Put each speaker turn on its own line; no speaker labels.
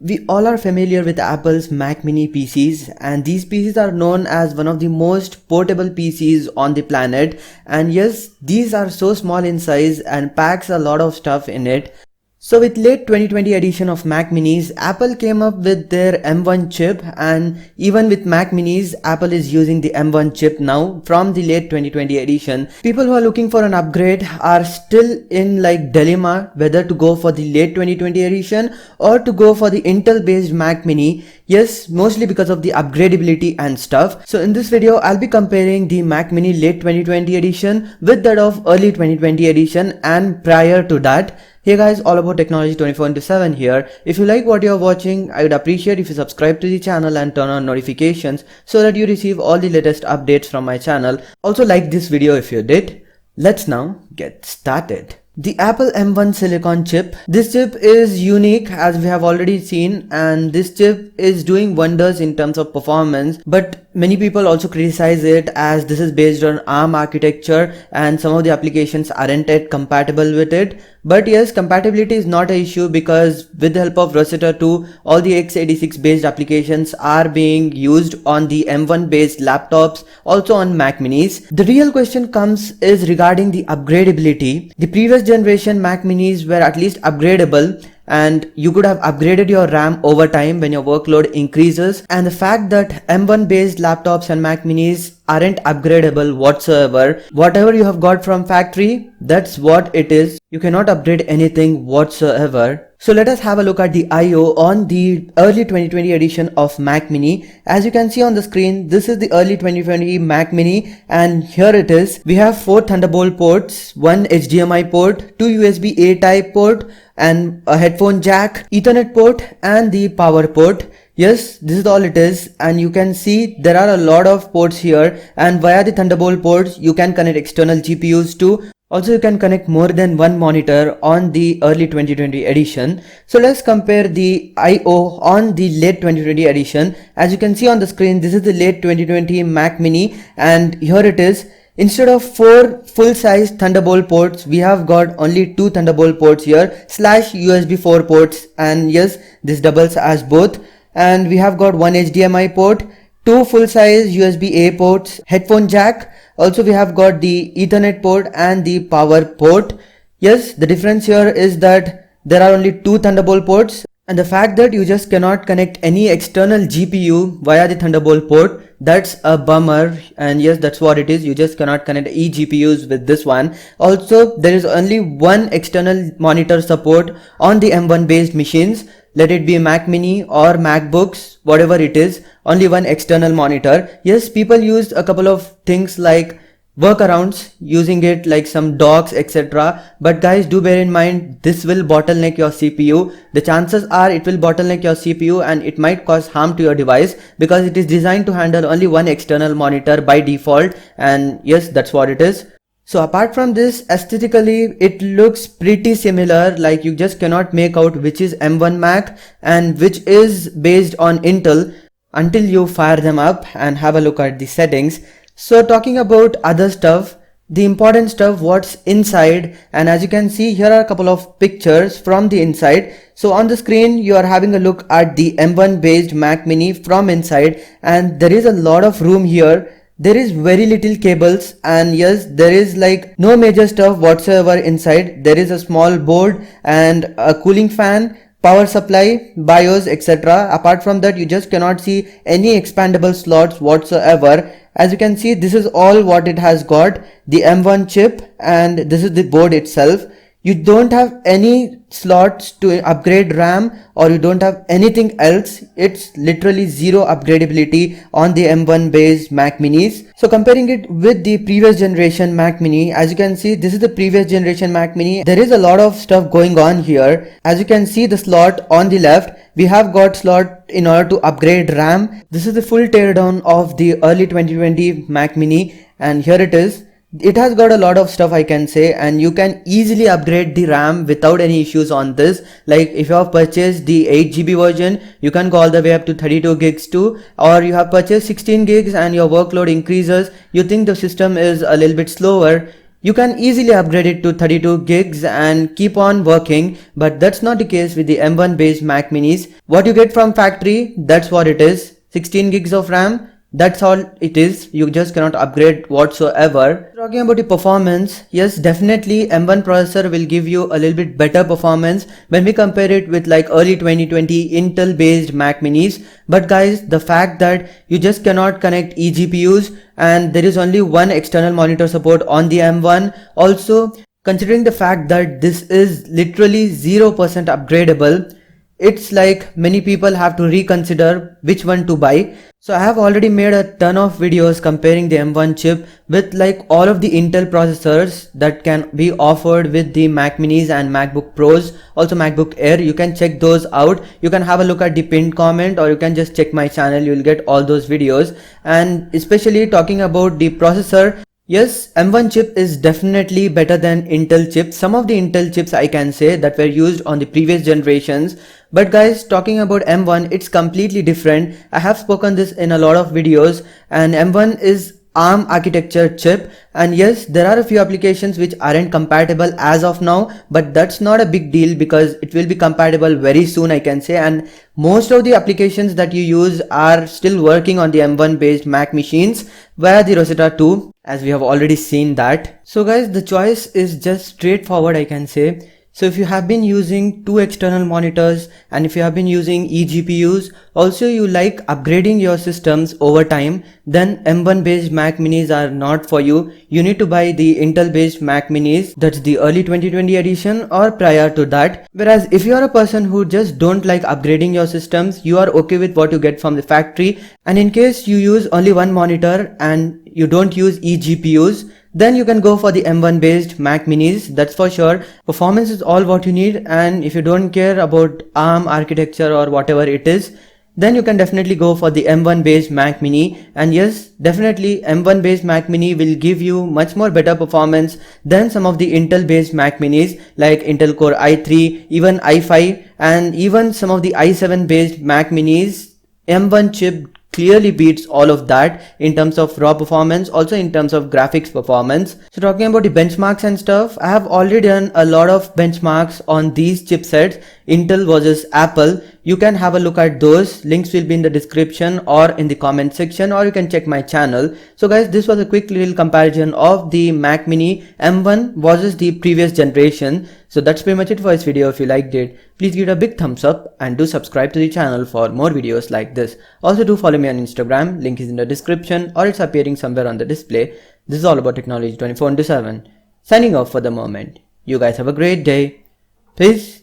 We all are familiar with Apple's Mac Mini PCs, and these PCs are known as one of the most portable PCs on the planet. And yes, these are so small in size and packs a lot of stuff in it. So with late 2020 edition of Mac Minis, Apple came up with their M1 chip, and even with Mac Minis, Apple is using the M1 chip now from the late 2020 edition. People who are looking for an upgrade are still in like dilemma whether to go for the late 2020 edition or to go for the Intel based Mac Mini. Yes, mostly because of the upgradability and stuff. So in this video, I'll be comparing the Mac Mini late 2020 edition with that of early 2020 edition and prior to that. Hey guys, all about technology 24/7 here. If you like what you're watching, I would appreciate if you subscribe to the channel and turn on notifications so that you receive all the latest updates from my channel. Also like this video if you did. Let's now get started. The Apple M1 silicon chip. This chip is unique as we have already seen, and this chip is doing wonders in terms of performance, but many people also criticize it as this is based on ARM architecture and some of the applications aren't yet compatible with it. But yes, compatibility is not an issue because with the help of Rosetta 2, all the x86 based applications are being used on the M1 based laptops, also on Mac Minis. The real question comes is regarding the upgradability. The previous generation Mac Minis were at least upgradable, and you could have upgraded your RAM over time when your workload increases, and the fact that M1 based laptops and Mac Minis aren't upgradable whatsoever. Whatever you have got from factory, that's what it is. You cannot upgrade anything whatsoever. So let us have a look at the I/O on the early 2020 edition of Mac Mini. As you can see on the screen, this is the early 2020 Mac Mini, and here it is. We have 4 Thunderbolt ports, 1 HDMI port, 2 USB-A type port, and a headphone jack, Ethernet port, and the power port. Yes, this is all it is, and you can see there are a lot of ports here, and via the Thunderbolt ports you can connect external GPUs too. Also, you can connect more than one monitor on the early 2020 edition. So let's compare the I/O on the late 2020 edition. As you can see on the screen, this is the late 2020 Mac Mini, and here it is. Instead of 4 full-size Thunderbolt ports, we have got only 2 Thunderbolt ports here / USB 4 ports, and yes, this doubles as both. And we have got 1 HDMI port, 2 full-size USB-A ports, headphone jack. Also we have got the Ethernet port and the power port. Yes, the difference here is that there are only 2 Thunderbolt ports, and the fact that you just cannot connect any external GPU via the Thunderbolt port, that's a bummer. And yes, that's what it is. You just cannot connect eGPUs with this one. Also, there is only one external monitor support on the M1 based machines. Let it be Mac Mini or MacBooks, whatever it is, only one external monitor. Yes, people used a couple of things like workarounds using it like some docks etc, but guys, do bear in mind this will bottleneck your CPU. The chances are it will bottleneck your CPU and it might cause harm to your device because it is designed to handle only one external monitor by default, and yes, that's what it is. So apart from this, aesthetically it looks pretty similar, like you just cannot make out which is M1 Mac and which is based on Intel until you fire them up and have a look at the settings. So talking about other stuff, the important stuff, what's inside, and as you can see here are a couple of pictures from the inside. So on the screen you are having a look at the M1 based Mac Mini from inside, and there is a lot of room here. There is very little cables, and yes, there is like no major stuff whatsoever inside. There is a small board and a cooling fan, power supply, BIOS etc. Apart from that, you just cannot see any expandable slots whatsoever. As you can see, this is all what it has got, the M1 chip, and this is the board itself. You don't have any slots to upgrade RAM, or you don't have anything else. It's literally zero upgradability on the M1 based Mac Minis. So comparing it with the previous generation Mac Mini, as you can see, this is the previous generation Mac Mini. There is a lot of stuff going on here. As you can see, the slot on the left, we have got slot in order to upgrade RAM. This is the full teardown of the early 2020 Mac Mini, and here it is. It has got a lot of stuff, I can say, and you can easily upgrade the RAM without any issues on this. Like if you have purchased the 8GB version, you can go all the way up to 32 gigs too, or you have purchased 16 gigs and your workload increases, you think the system is a little bit slower, you can easily upgrade it to 32 gigs and keep on working, but that's not the case with the M1 based Mac minis. What you get from factory, that's what it is. 16 gigs of RAM, that's all it is. You just cannot upgrade whatsoever. Talking about the performance, yes, definitely M1 processor will give you a little bit better performance when we compare it with like early 2020 Intel based Mac minis. But guys, the fact that you just cannot connect eGPUs and there is only one external monitor support on the M1. Also, considering the fact that this is literally 0% upgradable, it's like many people have to reconsider which one to buy. So I have already made a ton of videos comparing the M1 chip with like all of the Intel processors that can be offered with the Mac minis and MacBook Pros, also MacBook Air. You can check those out. You can have a look at the pinned comment, or you can just check my channel. You will get all those videos. And especially talking about the processor, yes, M1 chip is definitely better than Intel chips. Some of the Intel chips I can say that were used on the previous generations. But guys, talking about M1, it's completely different. I have spoken this in a lot of videos, and M1 is ARM architecture chip, and yes, there are a few applications which aren't compatible as of now, but that's not a big deal because it will be compatible very soon, I can say. And most of the applications that you use are still working on the M1 based Mac machines via the Rosetta 2, as we have already seen that. So guys, the choice is just straightforward, I can say. So if you have been using two external monitors and if you have been using eGPUs, also you like upgrading your systems over time, then M1 based Mac minis are not for you. You need to buy the Intel based Mac minis, that's the early 2020 edition or prior to that. Whereas if you are a person who just don't like upgrading your systems, you are okay with what you get from the factory, and in case you use only one monitor and you don't use eGPUs, then you can go for the M1 based Mac minis, that's for sure. Performance is all what you need, and if you don't care about ARM architecture or whatever it is, then you can definitely go for the M1 based Mac mini. And yes, definitely M1 based Mac mini will give you much more better performance than some of the Intel based Mac minis like Intel Core i3, even i5, and even some of the i7 based Mac minis. M1 chip clearly beats all of that in terms of raw performance, also in terms of graphics performance. So talking about the benchmarks and stuff, I have already done a lot of benchmarks on these chipsets, Intel versus Apple. You can have a look at those. Links will be in the description or in the comment section, or you can check my channel. So guys, this was a quick little comparison of the Mac mini M1 versus the previous generation. So that's pretty much it for this video. If you liked it, please give it a big thumbs up and do subscribe to the channel for more videos like this. Also do follow me on Instagram, link is in the description or it's appearing somewhere on the display. This is all about technology 24/7. Signing off for the moment. You guys have a great day. Peace.